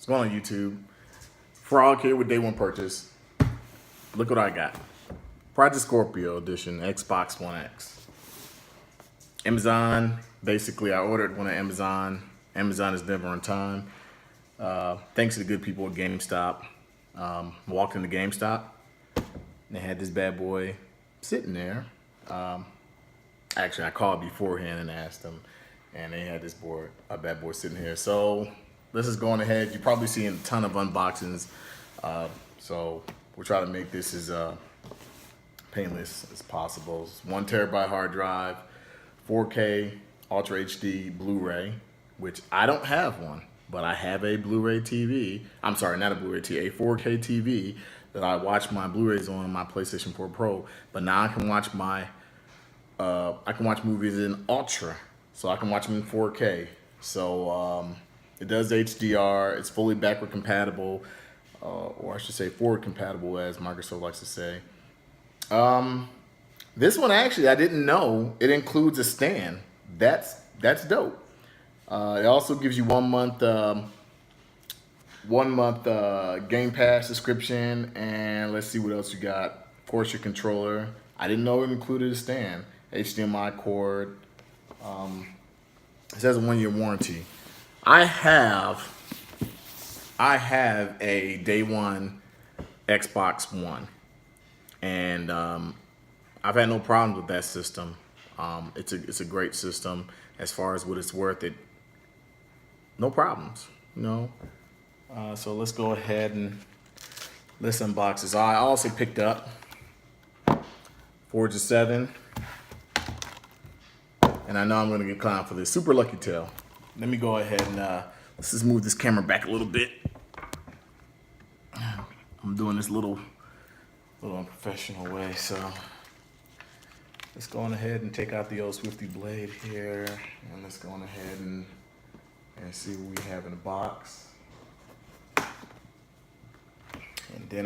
It's going on YouTube. Frog here with day one purchase. Look what I got. Project Scorpio edition, Xbox One X. Amazon, basically I ordered one at Amazon. Amazon is never on time. Thanks to the good people at GameStop. Walked into GameStop. They had this bad boy sitting there. Actually, I called beforehand and asked them, and they had this bad boy sitting here. So this is going ahead. You're probably seeing a ton of unboxings. So we'll try to make this as painless as possible. It's 1 terabyte hard drive, 4K Ultra HD Blu-ray, which I don't have one, but I have a Blu-ray TV. I'm sorry, not a Blu-ray TV, a 4K TV that I watch my Blu-rays on my PlayStation 4 Pro. But now I can watch movies in Ultra, so I can watch them in 4K. So it does HDR. It's fully backward compatible, or I should say forward compatible, as Microsoft likes to say. This one actually, I didn't know it includes a stand. That's dope. It also gives you 1 month Game Pass subscription, and let's see what else you got. Of course, your controller. I didn't know it included a stand. HDMI cord. It says a 1-year warranty. I have a day one Xbox One, and I've had no problems with that system. It's a great system as far as what it's worth. It no problems, you know. So let's go ahead and let's unbox this. I also picked up Forza 7, and I know I'm gonna get clowned for this. Super Lucky Tail. Let me go ahead and let's just move this camera back a little bit. I'm doing this little unprofessional way, so let's go on ahead and take out the old Swifty blade here, and let's go on ahead and see what we have in the box. And then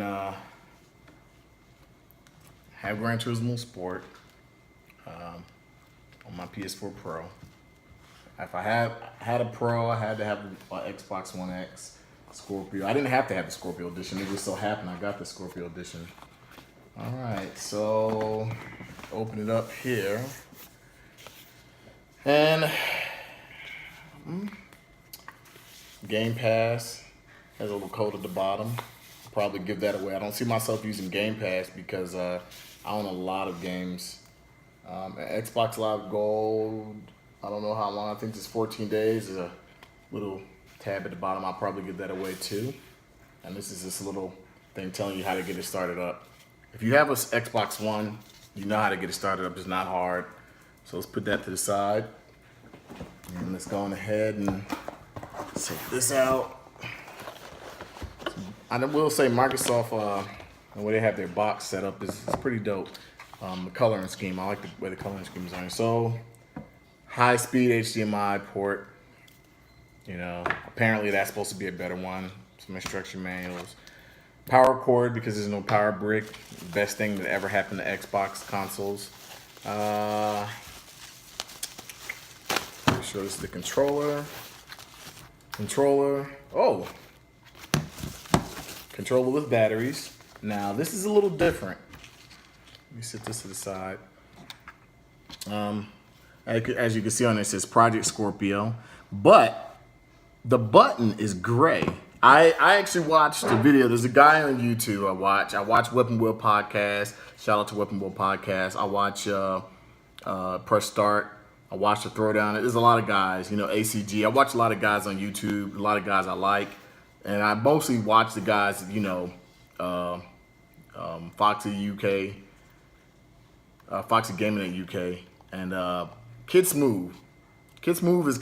have Gran Turismo Sport on my PS4 Pro. If I had a Pro, I had to have an Xbox One X, Scorpio. I didn't have to have the Scorpio edition. It just so happened I got the Scorpio edition. All right, so open it up here. And Game Pass has a little code at the bottom. I'll probably give that away. I don't see myself using Game Pass because I own a lot of games. Xbox Live Gold, I don't know how long. I think it's 14 days. There's a little tab at the bottom. I'll probably give that away too. And this is this little thing telling you how to get it started up. If you have an Xbox One, you know how to get it started up. It's not hard. So let's put that to the side. And let's go on ahead and check this out. I will say Microsoft, the way they have their box set up is pretty dope. The coloring scheme, I like the way the coloring scheme is on. So high-speed HDMI port. You know, apparently that's supposed to be a better one. Some instruction manuals. Power cord, because there's no power brick. Best thing that ever happened to Xbox consoles. Pretty sure this is the controller. Oh, controller with batteries. Now this is a little different. Let me set this to the side. As you can see on this, it says Project Scorpio, but the button is gray. I actually watched a video. There's a guy on YouTube I watch Weapon Wheel Podcast. Shout out to Weapon Wheel Podcast. I watch Press Start. I watch the Throwdown. There's a lot of guys, you know, ACG. I watch a lot of guys on YouTube, a lot of guys I like. And I mostly watch the guys, you know, Foxy UK, Foxy Gaming at UK, and Kid Smooth. Kid Smooth is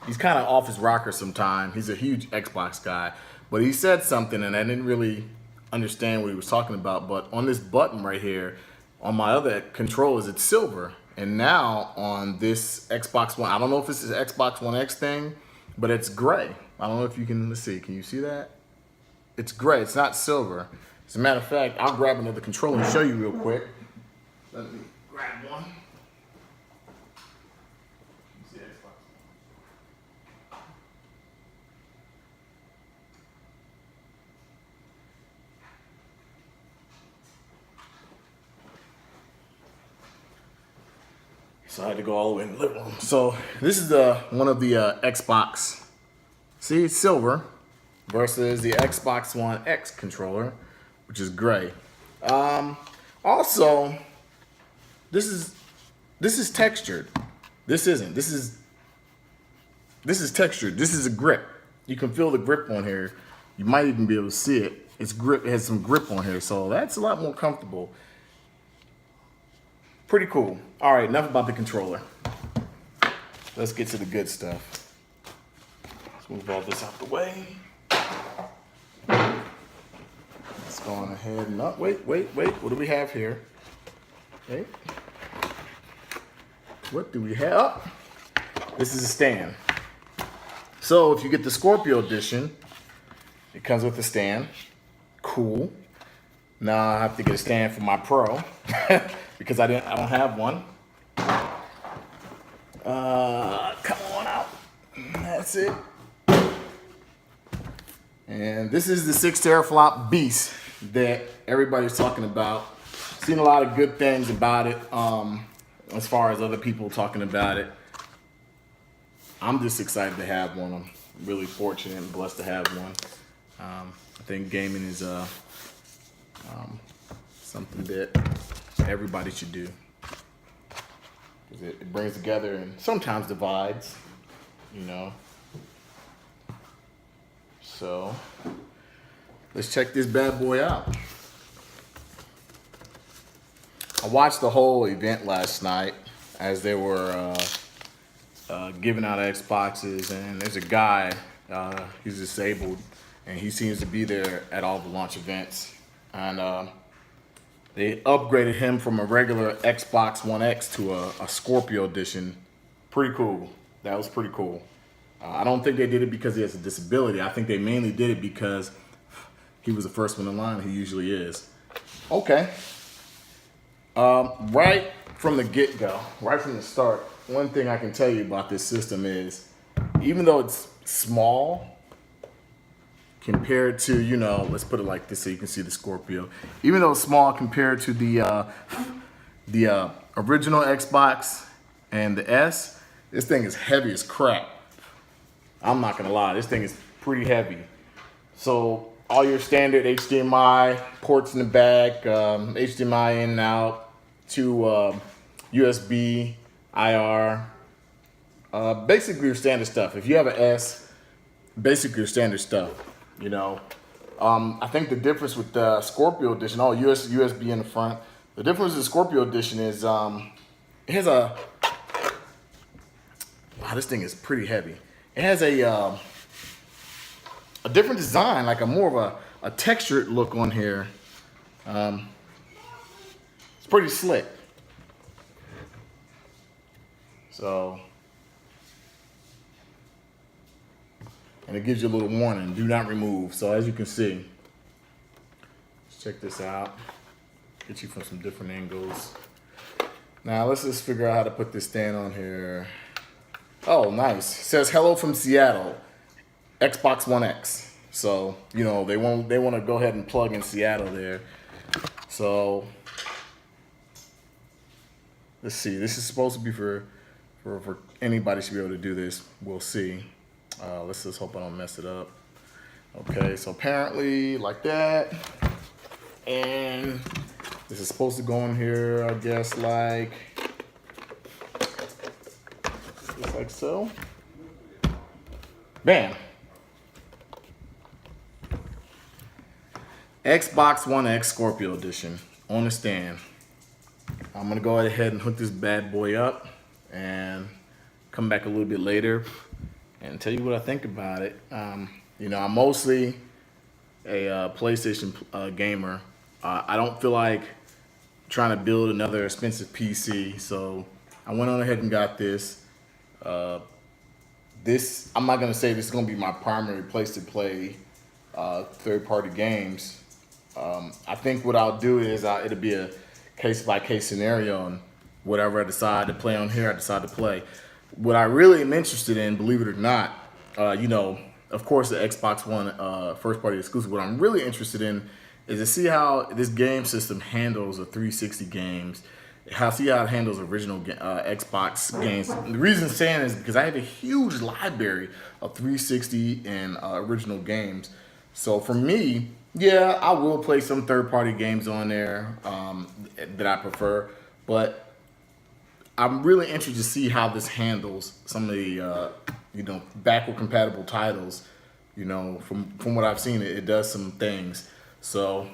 he's kind of off his rocker sometimes. He's a huge Xbox guy, but he said something and I didn't really understand what he was talking about. But on this button right here, on my other controllers, it's silver. And now on this Xbox One, I don't know if this is an Xbox One X thing, but it's gray. I don't know if you can, let's see, can you see that? It's gray, it's not silver. As a matter of fact, I'll grab another controller and show you real quick. Let me grab one. So I had to go all the way in the living room. So this is the one of the Xbox. See, it's silver versus the Xbox One X controller, which is gray. Also, this is textured. This isn't. This is textured. This is a grip. You can feel the grip on here. You might even be able to see it. It's grip. It has some grip on here, so that's a lot more comfortable. Pretty cool. All right, enough about the controller. Let's get to the good stuff. Let's move all this out the way. Let's go on ahead and up. Wait. What do we have here? Okay. What do we have? Oh, this is a stand. So if you get the Scorpio edition, it comes with a stand. Cool. Now I have to get a stand for my Pro because I don't have one. Come on out. That's it. And this is the 6 teraflop beast that everybody's talking about. Seen a lot of good things about it. As far as other people talking about it, I'm just excited to have one. I'm really fortunate and blessed to have one. I think gaming is something that everybody should do. It brings together and sometimes divides, you know. So let's check this bad boy out. I watched the whole event last night as they were giving out Xboxes, and there's a guy, he's disabled, and he seems to be there at all the launch events. And they upgraded him from a regular Xbox One X to a Scorpio edition. Pretty cool. That was pretty cool. I don't think they did it because he has a disability. I think they mainly did it because he was the first one in line. He usually is. Okay. Right from the get-go, right from the start, one thing I can tell you about this system is, even though it's small compared to, you know, let's put it like this so you can see the Scorpio. Even though it's small compared to the original Xbox and the S, this thing is heavy as crap. I'm not gonna lie, this thing is pretty heavy. So all your standard HDMI ports in the back, HDMI in and out, to USB, IR, basically your standard stuff. If you have an S, basically your standard stuff, you know. I think the difference with the Scorpio edition, USB in the front. The difference with the Scorpio edition is it has a, wow, this thing is pretty heavy. It has a different design, like a more of a textured look on here. It's pretty slick. So, and it gives you a little warning, do not remove. So as you can see, let's check this out. Get you from some different angles. Now let's just figure out how to put this stand on here. Oh, nice. It says hello from Seattle, Xbox One X. So, you know, they want to go ahead and plug in Seattle there. So let's see. This is supposed to be for anybody should be able to do this. We'll see. Let's just hope I don't mess it up. Okay, so apparently like that. And this is supposed to go in here, I guess, like just like so. Bam. Xbox One X Scorpio edition on the stand. I'm gonna go ahead and hook this bad boy up and come back a little bit later and tell you what I think about it. You know, I'm mostly a PlayStation gamer. I don't feel like trying to build another expensive PC, so I went on ahead and got this. I'm not gonna say this is gonna be my primary place to play third-party games. I think what I'll do is it'll be a case-by-case scenario, and whatever I decide to play on here, I decide to play. What I really am interested in, believe it or not, you know, of course the Xbox One first-party exclusive. What I'm really interested in is to see how this game system handles the 360 games, See how it handles original Xbox games. The reason I'm saying is because I have a huge library of 360 and original games. So for me, yeah, I will play some third-party games on there that I prefer, but I'm really interested to see how this handles some of the backward compatible titles. From what I've seen, it does some things. So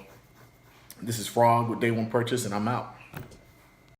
this is Frog with Day One Purchase, and I'm out.